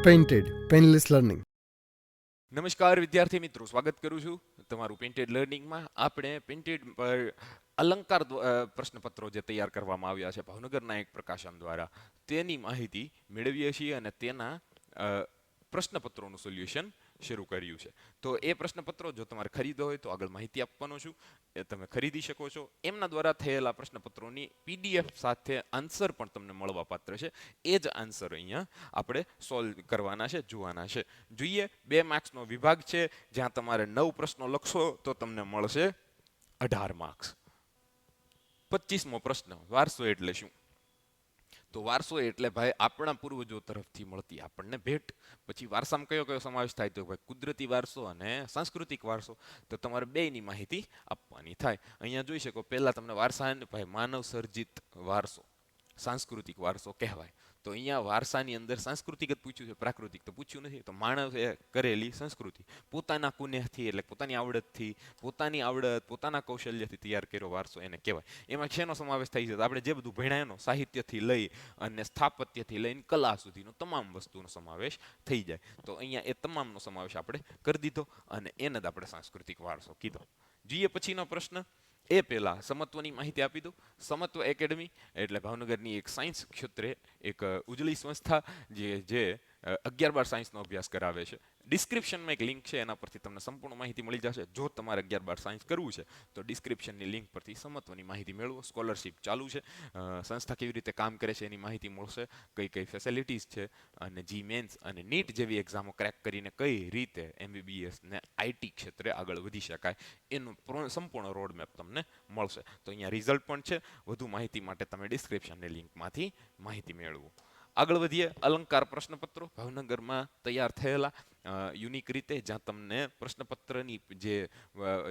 Painted painless learning. નમસ્કાર વિદ્યાર્થી મિત્રો, સ્વાગત કરું છું તમારું પેઇન્ટેડ લર્નિંગમાં. આપણે પેઇન્ટેડ પર અલંકાર પ્રશ્નપત્રો જે તૈયાર કરવામાં આવ્યા છે ભાવનગરના એક પ્રકાશન દ્વારા, તેની માહિતી મેળવીએ છીએ અને તેના પ્રશ્નપત્રોનું સોલ્યુશન શરૂ કર્યું છે. તો એ પ્રશ્નપત્રો જો તમારે ખરીદવો હોય તો આગળ માહિતી આપવાનો છું, એ તમે ખરીદી શકો છો. એમના દ્વારા થયેલા પ્રશ્નપત્રોની PDF સાથે આન્સર પણ તમને મળવા પાત્ર છે. એ જ આન્સર અહીંયા આપણે સોલ્વ કરવાના છે, જોવાના છે. જોઈએ, 2 માર્ક્સનો વિભાગ છે, જ્યાં તમારે 9 પ્રશ્નો લખશો તો તમને મળશે 18 માર્ક્સ. 25મો પ્રશ્ન, વારસો એટલે શું? તો વારસો એટલે ભાઈ આપણા પૂર્વજો તરફથી મળતી આપણને ભેટ. પછી વારસામાં કયો કયો સમાવેશ થાય? તો ભાઈ કુદરતી વારસો અને સાંસ્કૃતિક વારસો. તો તમારે બેયની માહિતી આપવાની થાય. અહીંયા જોઈ શકો, પહેલા તમને વારસા, ભાઈ માનવ સર્જિત વારસો, સાંસ્કૃતિક વારસો કહેવાય. તો અહીંયા વારસાની અંદર સાંસ્કૃતિક જ પૂછ્યું છે, પ્રાકૃતિક તો પૂછ્યું નથી. તો માણસે કરેલી સંસ્કૃતિ, પોતાના કુનેહથી એટલે પોતાની આવડતથી, પોતાના કૌશલ્યથી તૈયાર કર્યો વારસો એને કહેવાય. એમાં શેનો સમાવેશ થાય છે? તો આપણે જે બધું ભણ્યા એનો, સાહિત્યથી લઈ અને સ્થાપત્યથી લઈને કલા સુધીનો તમામ વસ્તુનો સમાવેશ થઈ જાય. તો અહીંયા એ તમામનો સમાવેશ આપણે કરી દીધો અને એને જ આપણે સાંસ્કૃતિક વારસો કીધો. જોઈએ પછીનો પ્રશ્ન. એ પહેલા સમત્વની માહિતી આપી દઉં. સમત્વ એકેડમી એટલે ભાવનગરની એક સાયન્સ ક્ષેત્રે એક ઉજળી સંસ્થા જે 11-12 સાયન્સનો અભ્યાસ કરાવે છે. ડિસ્ક્રિપ્શનમાં એક લિંક છે, એના પરથી તમને સંપૂર્ણ માહિતી મળી જશે. જો તમારે 11-12 સાયન્સ કરવું છે તો ડિસ્ક્રિપ્શનની લિંક પરથી સમત્વની માહિતી મેળવો. સ્કોલરશિપ ચાલુ છે, સંસ્થા કેવી રીતે કામ કરે છે એની માહિતી મળશે, કઈ કઈ ફેસિલિટીઝ છે, અને જી મેન્સ અને નીટ જેવી એક્ઝામો ક્રેક કરીને કઈ રીતે MBBS ને IT ક્ષેત્રે આગળ વધી શકાય એનું સંપૂર્ણ રોડમેપ તમને મળશે. તો અહીંયા રિઝલ્ટ પણ છે. વધુ માહિતી માટે તમે ડિસ્ક્રિપ્શનની લિંકમાંથી માહિતી મેળવો. આગળ વધીએ. અલંકાર પ્રશ્નપત્રો ભાવનગરમાં તૈયાર થયેલા યુનિક રીતે, જ્યાં તમને પ્રશ્નપત્રની જે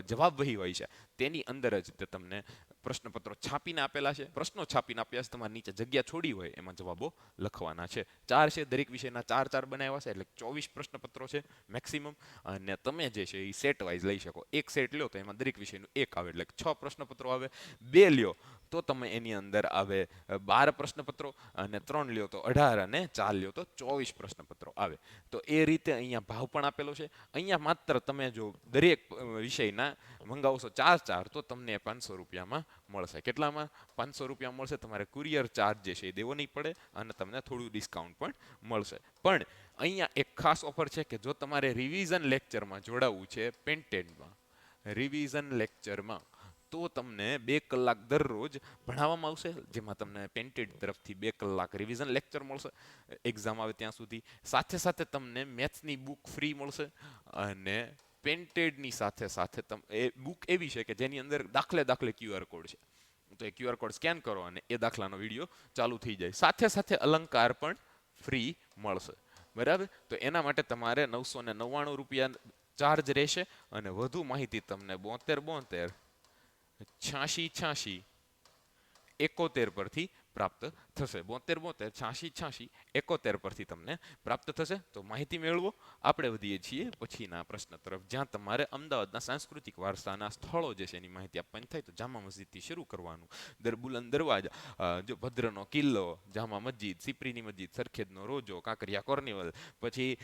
જવાબ વહી હોય છે તેની અંદર જ તે તમને પ્રશ્નપત્રો છાપીને આપેલા છે. પ્રશ્નો છાપીને આપ્યા છે, તમારે નીચે જગ્યા છોડી હોય એમાં જવાબો લખવાના છે. 4 છે, દરેક વિષયના 4-4 બનાવ્યા છે, એટલે 24 પ્રશ્નપત્રો છે મેક્સિમમ. અને તમે જે છે એ સેટ વાઇઝ લઈ શકો. એક સેટ લ્યો તો એમાં દરેક વિષયનું 1 આવે, એટલે 6 પ્રશ્નપત્રો આવે. 2 લ્યો તો તમે એની અંદર આવે 12 પ્રશ્નપત્રો, અને 3 લ્યો તો 18, અને 4 લ્યો તો 24 પ્રશ્નપત્રો આવે. તો એ રીતે અહીંયા ભાવ પણ આપેલો છે. અહીંયા માત્ર તમે જો દરેક વિષયના મંગાવશો 4-4 તો તમને 500 રૂપિયામાં મળશે. કેટલામાં? 500 રૂપિયા મળશે. તમારે કુરિયર ચાર્જ જે છે એ દેવો નહીં પડે, અને તમને થોડું ડિસ્કાઉન્ટ પણ મળશે. પણ અહીંયા એક ખાસ ઓફર છે કે જો તમારે રિવિઝન લેક્ચરમાં જોડાવવું છે પેઇન્ટેડમાં, રિવિઝન લેક્ચરમાં, તો તમને 2 કલાક દરરોજ ભણાવવામાં આવશે, જેમાં તમને પેઇન્ટેડ તરફથી 2 કલાક રિવિઝન લેક્ચર મળશે એક્ઝામ આવે ત્યાં સુધી. સાથે સાથે તમને મેથ્સની બુક ફ્રી મળશે, અને પેઇન્ટેડની સાથે સાથે એ બુક એવી છે કે જેની અંદર દાખલે QR કોડ છે. તો એ QR કોડ સ્કેન કરો અને એ દાખલાનો વિડીયો ચાલુ થઈ જાય. સાથે સાથે અલંકાર પણ ફ્રી મળશે. બરાબર? તો એના માટે તમારે 999 રૂપિયા ચાર્જ રહેશે, અને વધુ માહિતી તમને 72 72 86 86 71 પરથી પ્રાપ્ત થશે. 72 86 86 71 પરથી તમને પ્રાપ્ત થશે. તો માહિતી મેળવો. આપણે વધીએ છીએ પછીના પ્રશ્ન તરફ, જ્યાં તમારે અમદાવાદના સાંસ્કૃતિક વારસાના સ્થળો જે છે એની માહિતી આપવાની થાય. તો જામા મસ્જિદથી શરૂ કરવાનું. બુલંદ દરવાજા, જો ભદ્રનો કિલ્લો, જામા મસ્જિદ, સિપ્રીની મસ્જિદ, સરખેજનો રોજો, કાંકરિયા કોર્નિવલ, પછી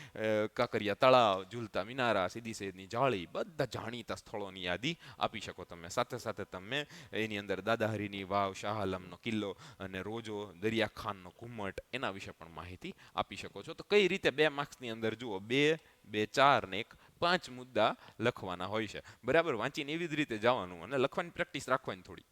કાંકરિયા તળાવ, ઝૂલતા મિનારા, સીદી સૈયદની જાળી, બધા જાણીતા સ્થળોની યાદી આપી શકો તમે. સાથે સાથે તમે એની અંદર દાદાહરીની વાવ, શાહ આલમનો કિલ્લો અને રોજો, દરિયાખાનનો ઘુમ્મટ, એના વિશે પણ માહિતી આપી શકો છો. તો કઈ રીતે 2 માર્ક્સની અંદર જુઓ, 2, 2, 4 ને 1, 5 મુદ્દા લખવાના હોય છે. બરાબર? વાંચીને એવી જ રીતે જવાનું અને લખવાની પ્રેક્ટિસ રાખવાની થોડી.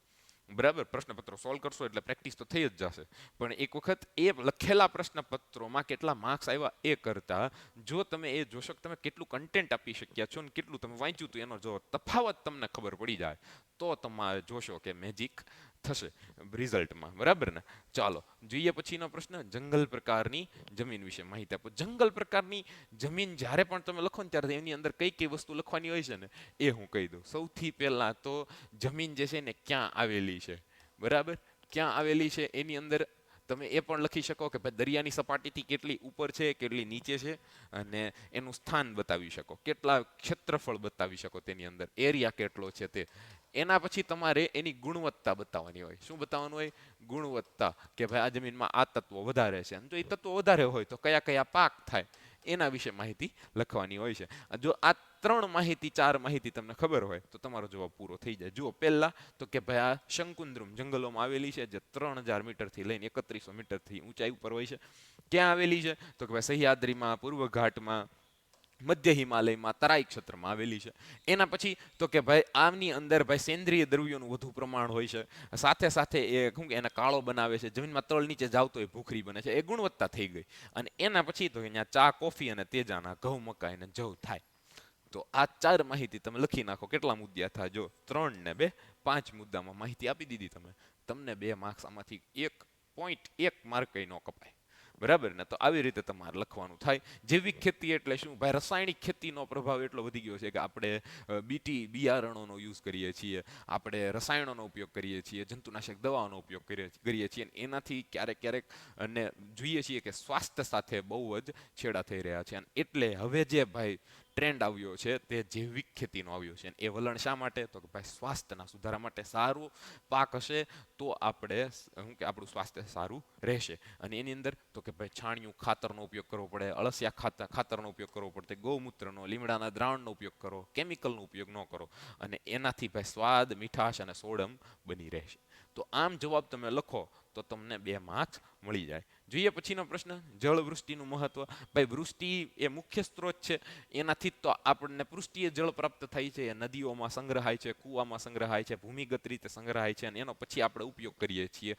બરાબર? પ્રશ્નપત્રો સોલ્વ કરશો એટલે પ્રેક્ટિસ તો થઈ જ જશે. પણ એક વખત એ લખેલા પ્રશ્નપત્રોમાં કેટલા માર્ક્સ આવ્યા એ કરતા, જો તમે એ જોશો કે તમે કેટલું કન્ટેન્ટ આપી શક્યા છો ને કેટલું તમે વાંચ્યું હતું, એનો જો તફાવત તમને ખબર પડી જાય તો તમારે જોશો કે મેજિક થશે રિઝલ્ટમાં. બરાબર ને? ચાલો જોઈએ પછીનો પ્રશ્ન. જંગલ પ્રકારની જમીન વિશે માહિતી આપો. જંગલ પ્રકારની જમીન જ્યારે પણ તમે લખો ને ત્યારે એની અંદર કઈ કઈ વસ્તુ લખવાની હોય છે ને એ હું કહી દઉં. સૌથી પહેલા તો જમીન જે છે ને ક્યાં આવેલી છે. બરાબર? ક્યાં આવેલી છે એની અંદર તમે એ પણ લખી શકો કે ભાઈ દરિયાની સપાટીથી કેટલી ઉપર છે, કેટલી નીચે છે, અને એનું સ્થાન બતાવી શકો, કેટલા ક્ષેત્રફળ બતાવી શકો, તેની અંદર એરિયા કેટલો છે તે. એના પછી તમારે એની ગુણવત્તા બતાવવાની હોય. શું બતાવવાનું હોય? ગુણવત્તા, કે ભાઈ આ જમીનમાં આ તત્વો વધારે છે, અને જો એ તત્વો વધારે હોય તો કયા કયા પાક થાય એના વિશે માહિતી લખવાની હોય છે. જો આ 3 માહિતી 4 માહિતી તમને ખબર હોય તો તમારો જવાબ પૂરો થઈ જાય. જુઓ પહેલા તો કે ભાઈ આ શંકુદ્રુમ જંગલોમાં આવેલી છે, જે 3000 મીટરથી લઈને 3100 મીટરથી ઊંચાઈ ઉપર હોય છે. ક્યાં આવેલી છે તો કે ભાઈ સહ્યાદ્રીમાં, પૂર્વ ઘાટમાં, મધ્ય હિમાલયમાં, તરાઈ ક્ષેત્રમાં આવેલી છે. એના પછી તો કે ભાઈ આમની અંદર ભાઈ સેન્દ્રિય દ્રવ્યોનું વધુ પ્રમાણ હોય છે. સાથે સાથે એ શું કે એને કાળો બનાવે છે, જમીનમાં તળ નીચે જાવ તો એ ભૂખરી બને છે. એ ગુણવત્તા થઈ ગઈ. અને એના પછી તો અહીંયા ચા, કોફી અને તેજાના ઘઉં, મકાઈ અને જવ થાય. તો આ 4 માહિતી તમે લખી નાખો. કેટલા મુદ્દા થાય? જો 3 ને 2 5 મુદ્દામાં માહિતી આપી દીધી તમે. તમને 2 માર્ક્સ આમાંથી 1.1 માર્ક કઈ ન કપાય. બરાબર ને? તો આવી રીતે તમારે લખવાનું થાય. જૈવિક ખેતી એટલે શું? ભાઈ રાસાયણિક ખેતીનો પ્રભાવ એટલો વધી ગયો છે કે આપણે બીટી બિયારણોનો યુઝ કરીએ છીએ, આપણે રસાયણોનો ઉપયોગ કરીએ છીએ, જંતુનાશક દવાઓનો ઉપયોગ કરીએ છીએ. એનાથી ક્યારેક ક્યારેક અને જોઈએ છીએ કે સ્વાસ્થ્ય સાથે બહુ જ છેડા થઈ રહ્યા છે. અને એટલે હવે જે ભાઈ ટ્રેન્ડ આવ્યો છે તે જૈવિક ખેતીનો આવ્યો છે. એ વલણ શા માટે? તો કે ભાઈ સ્વાસ્થ્યના સુધારા માટે. સારો પાક હશે તો આપણે શું કે આપણું સ્વાસ્થ્ય સારું રહેશે. અને એની અંદર તો કે ભાઈ છાણિયું ખાતરનો ઉપયોગ કરવો પડે, અળસિયા ખાતરનો ઉપયોગ કરવો પડે, ગૌમૂત્રનો, લીમડાના દ્રાવણનો ઉપયોગ કરો, કેમિકલનો ઉપયોગ ન કરો. અને એનાથી ભાઈ સ્વાદ, મીઠાશ અને સોડમ બની રહેશે. તો આમ જવાબ તમે લખો તો તમને 2 માર્ક્સ મળી જાય. જોઈએ પછીનો પ્રશ્ન, જળ વૃષ્ટિનું મહત્વ. ભાઈ વૃષ્ટિ એ મુખ્ય સ્ત્રોત છે. એનાથી તો આપણને પૃષ્ઠીય જળ પ્રાપ્ત થાય છે. એ નદીઓમાં સંગ્રહાય છે, કૂવામાં સંગ્રહાય છે, ભૂમિગત રીતે સંગ્રહાય છે. અને એનો પછી આપણે ઉપયોગ કરીએ છીએ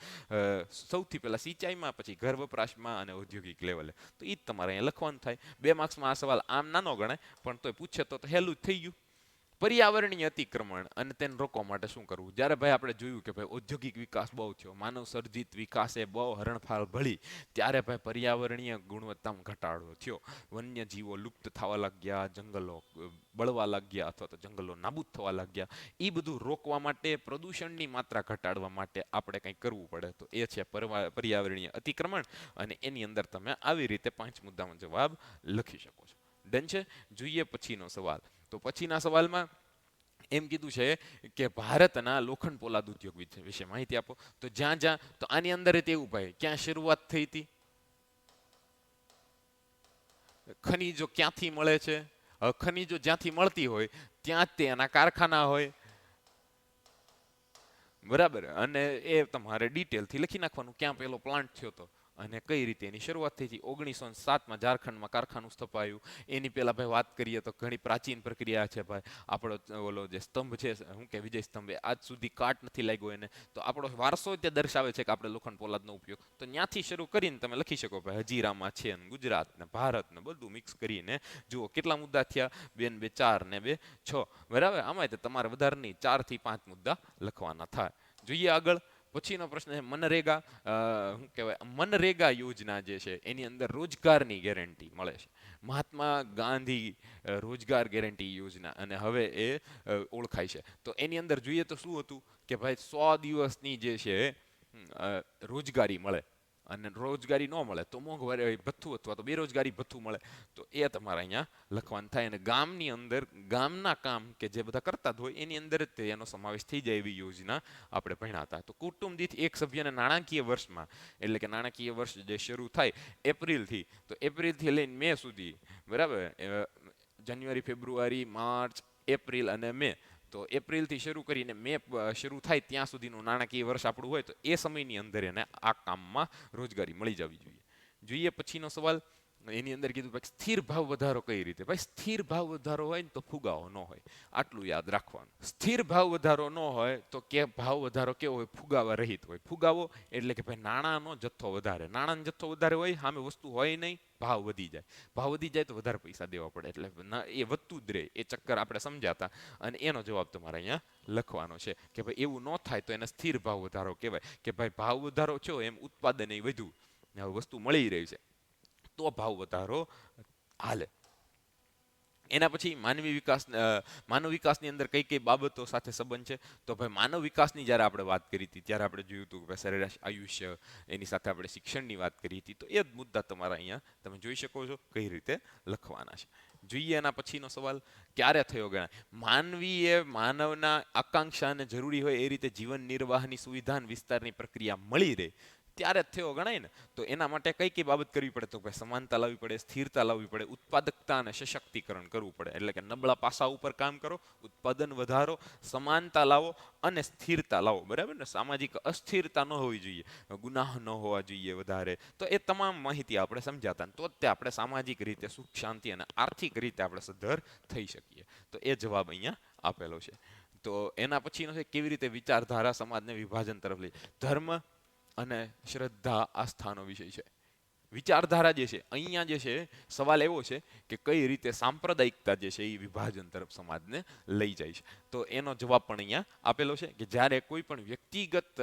સૌથી પહેલા સિંચાઈમાં, પછી ઘર વપરાશમાં અને ઔદ્યોગિક લેવલે. તો એ જ તમારે અહીંયા લખવાનું થાય. 2 માર્ક્સમાં આ સવાલ આમ નાનો ગણાય, પણ તોય પૂછે તો હેલું જ થઈ ગયું. પર્યાવરણીય અતિક્રમણ અને તેને રોકવા માટે શું કરવું? જ્યારે ભાઈ આપણે જોયું કે ભાઈ ઔદ્યોગિક વિકાસ બહુ થયો, માનવ સર્જિત વિકાસે બહુ હરણફાળ ભળી, ત્યારે ભાઈ પર્યાવરણીય ગુણવત્તામાં ઘટાડો થયો. વન્યજીવો લુપ્ત થવા લાગ્યા, જંગલો બળવા લાગ્યા અથવા તો જંગલો નાબૂદ થવા લાગ્યા. એ બધું રોકવા માટે, પ્રદૂષણની માત્રા ઘટાડવા માટે આપણે કંઈક કરવું પડે. તો એ છે પર્યાવરણીય અતિક્રમણ. અને એની અંદર તમે આવી રીતે 5 મુદ્દામાં જવાબ લખી શકો છો. ડન છે? જોઈએ પછીનો સવાલ. તો પછીના સવાલમાં એમ કીધું છે કે ભારતના લોખંડ પોલાદ ઉદ્યોગ વિશે માહિતી આપો. તો જ્યાં જ્યાં તો આની અંદર તેવું ભાઈ ક્યાં શરૂઆત થઈ હતી? ખનીજો ક્યાંથી મળે છે? ખનીજો જ્યાંથી મળતી હોય ત્યાં જ તેના કારખાના હોય. બરાબર. અને એ તમારે ડિટેલથી લખી નાખવાનું ક્યાં પેલો પ્લાન્ટ થયો હતો અને કઈ રીતે એની શરૂઆત થઈ હતી. 1907માં ઝારખંડમાં કારખાનું સ્થપાયું. એની પહેલા ભાઈ વાત કરીએ તો ઘણી પ્રાચીન પ્રક્રિયા છે ભાઈ. આપણો ઓલો જે સ્તંભ છે, શું કે વિજય સ્તંભ, આજ સુધી કાટ નથી લાગ્યો એને. તો આપણો વારસો તે દર્શાવે છે કે આપણે લોખંડ પોલાદનો ઉપયોગ. તો ત્યાંથી શરૂ કરીને તમે લખી શકો ભાઈ હજીરામાં છે, ને ગુજરાત ને ભારત ને બધું મિક્સ કરીને જુઓ કેટલા મુદ્દા થયા? 2 ને 2 4 ને 2 6. બરાબર. આમાં તમારે વધારે નહીં, 4 થી 5 મુદ્દા લખવાના થાય. જોઈએ આગળ. પછીનો પ્રશ્ન છે મનરેગા. શું કહેવાય? મનરેગા યોજના જે છે એની અંદર રોજગારની ગેરંટી મળે છે. મહાત્મા ગાંધી રોજગાર ગેરંટી યોજના, અને હવે એ ઓળખાય છે. તો એની અંદર જોઈએ તો શું હતું કે ભાઈ 100 દિવસની જે છે રોજગારી મળે. અને રોજગારી ન મળે તો મોંઘવારી ભથ્થું અથવા તો બેરોજગારી ભથ્થું મળે. તો એ તમારે અહીંયા લખવાનું થાય. અને ગામની અંદર ગામના કામ કે જે બધા કરતા જ હોય એની અંદર જ એનો સમાવેશ થઈ જાય એવી યોજના આપણે ભણ્યા હતા. તો કુટુંબ દીઠ એક સભ્યના નાણાકીય વર્ષમાં, એટલે કે નાણાકીય વર્ષ જે શરૂ થાય એપ્રિલથી, તો એપ્રિલથી લઈને મે સુધી, બરાબર, જાન્યુઆરી, ફેબ્રુઆરી, માર્ચ, એપ્રિલ અને મે. તો એપ્રિલથી શરૂ કરીને મે શરૂ થાય ત્યાં સુધીનું નાણાકીય વર્ષ આપણું હોય તો એ સમયની અંદર એને આ કામમાં રોજગારી મળી જવી જોઈએ. જોઈએ પછીનો સવાલ. એની અંદર કીધું ભાઈ સ્થિર ભાવ વધારો કઈ રીતે? ભાઈ સ્થિર ભાવ વધારો હોય ને તો ફુગાવો ન હોય. આટલું યાદ રાખવાનું. સ્થિર ભાવ વધારો ન હોય તો કે ભાવ વધારો કેવો હોય? ફુગાવા રહિત હોય. ફુગાવો એટલે કે ભાઈ નાણાંનો જથ્થો વધારે. નાણાંનો જથ્થો વધારે હોય, સામે વસ્તુ હોય નહીં, ભાવ વધી જાય. ભાવ વધી જાય તો વધારે પૈસા દેવા પડે. એટલે એ વધતું જ રહે. એ ચક્કર આપણે સમજાતા. અને એનો જવાબ તમારે અહીંયા લખવાનો છે કે ભાઈ એવું ન થાય તો એને સ્થિર ભાવ વધારો કહેવાય. કે ભાઈ ભાવ વધારો થયો એમ ઉત્પાદન એ વધ્યું, વસ્તુ મળી રહી છે તો ભાવ વધારો હાલે. એના પછી માનવ વિકાસની અંદર કઈ કઈ બાબતો સાથે સંબંધ છે? તો ભાઈ માનવ વિકાસની જ્યારે આપણે વાત કરી હતી ત્યારે આપણે જોયું હતું કે સરેરાશ આયુષ્ય, એની સાથે આપણે શિક્ષણની વાત કરી હતી. તો એ જ મુદ્દા તમારા અહીંયા તમે જોઈ શકો છો કઈ રીતે લખવાના છે. જોઈએ એના પછીનો સવાલ. ક્યારે થયો ગણાય? માનવીએ માનવના આકાંક્ષા અને જરૂરી હોય એ રીતે જીવન નિર્વાહની સુવિધા અને વિસ્તારની પ્રક્રિયા મળી રહે ત્યારે જ થયો ગણાય ને. તો એના માટે કઈ કઈ બાબત કરવી પડે, તો ભાઈ સમાનતા લાવવી પડે, સ્થિરતા લાવવી પડે, ઉત્પાદકતા અને સશક્તિકરણ કરવું પડે. એટલે કે નબળા પાસા ઉપર કામ કરો, ઉત્પાદન વધારો, સમાનતા લાવો અને સ્થિરતા લાવો. બરાબર ને. સામાજિક અસ્થિરતા ન હોવી જોઈએ, ગુનાહ ન હોવા જોઈએ વધારે. તો એ તમામ માહિતી આપણે સમજાતા, તો જ આપણે સામાજિક રીતે સુખ શાંતિ અને આર્થિક રીતે આપણે સદ્ધર થઈ શકીએ. તો એ જવાબ અહીંયા આપેલો છે. તો એના પછીનો છે કેવી રીતે વિચારધારા સમાજને વિભાજન તરફ લઈ. ધર્મ અને શ્રદ્ધા આસ્થાનો વિષય છે. વિચારધારા જે છે અહીંયા જે છે સવાલ એવો છે કે કઈ રીતે સાંપ્રદાયિકતા જે છે એ વિભાજન તરફ સમાજને લઈ જાય છે. તો એનો જવાબ પણ અહીંયા આપેલો છે કે જ્યારે કોઈ પણ વ્યક્તિગત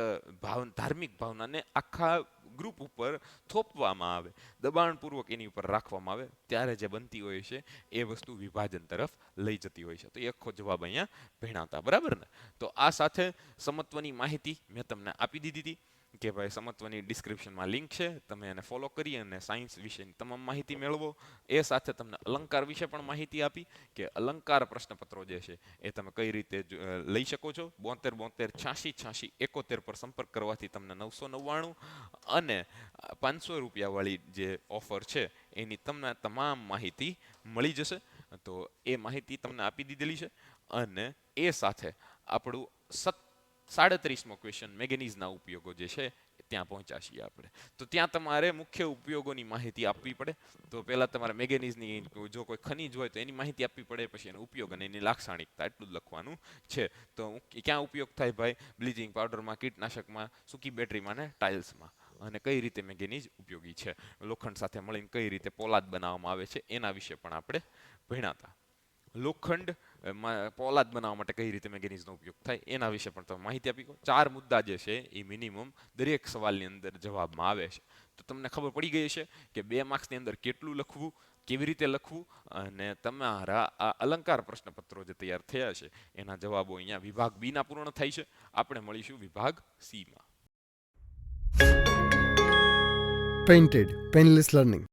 ધાર્મિક ભાવનાને આખા ગ્રુપ ઉપર થોપવામાં આવે, દબાણપૂર્વક એની ઉપર રાખવામાં આવે, ત્યારે જે બનતી હોય છે એ વસ્તુ વિભાજન તરફ લઈ જતી હોય છે. તો એ આખો જવાબ અહીંયા ભણાતા. બરાબર ને. તો આ સાથે સમત્વની માહિતી મેં તમને આપી દીધી હતી કે ભાઈ સમત્વની ડિસ્ક્રિપ્શનમાં લિંક છે, તમે એને ફોલો કરી અને સાયન્સ વિશેની તમામ માહિતી મેળવો. એ સાથે તમને અલંકાર વિશે પણ માહિતી આપી કે અલંકાર પ્રશ્નપત્રો જે છે એ તમે કઈ રીતે લઈ શકો છો. 72 72 86 86 71 પર સંપર્ક કરવાથી તમને 999 અને 500 રૂપિયાવાળી જે ઓફર છે એની તમને તમામ માહિતી મળી જશે. તો એ માહિતી તમને આપી દીધેલી છે. અને એ સાથે આપણું 37મો ક્વેશ્ચન મેંગેનીઝના ઉપયોગો જે છે ત્યાં પહોંચ્યા છીએ આપણે. તો ત્યાં તમારે મુખ્ય ઉપયોગોની માહિતી આપવી પડે. તો પહેલાં તમારે મેંગેનીઝની જો કોઈ ખનીજ હોય તો એની માહિતી આપવી પડે, પછી એનો ઉપયોગ અને એની લાક્ષણિકતા એટલું જ લખવાનું છે. તો ક્યાં ઉપયોગ થાય ભાઈ? બ્લીચિંગ પાવડરમાં, કીટનાશકમાં, સૂકી બેટરીમાં ને ટાઇલ્સમાં. અને કઈ રીતે મેંગેનીઝ ઉપયોગી છે, લોખંડ સાથે મળીને કઈ રીતે પોલાદ બનાવવામાં આવે છે એના વિશે પણ આપણે ભણ્યા હતા. લોખંડ પોલાદ બનાવવા માટે કઈ રીતે મેંગેનીઝનો ઉપયોગ થાય એના વિશે પણ તમે માહિતી આપી. 4 મુદ્દા જે છે એ મિનિમમ દરેક સવાલની અંદર જવાબમાં આવે છે. તો તમને ખબર પડી ગઈ છે કે 2 માર્ક્સની અંદર કેટલું લખવું, કેવી રીતે લખવું, અને તમારા આ અલંકાર પ્રશ્નપત્રો જે તૈયાર થયા છે એના જવાબો અહીંયા વિભાગ બી ના પૂર્ણ થાય છે. આપણે મળીશું વિભાગ સી માં. Painted Painless Learning.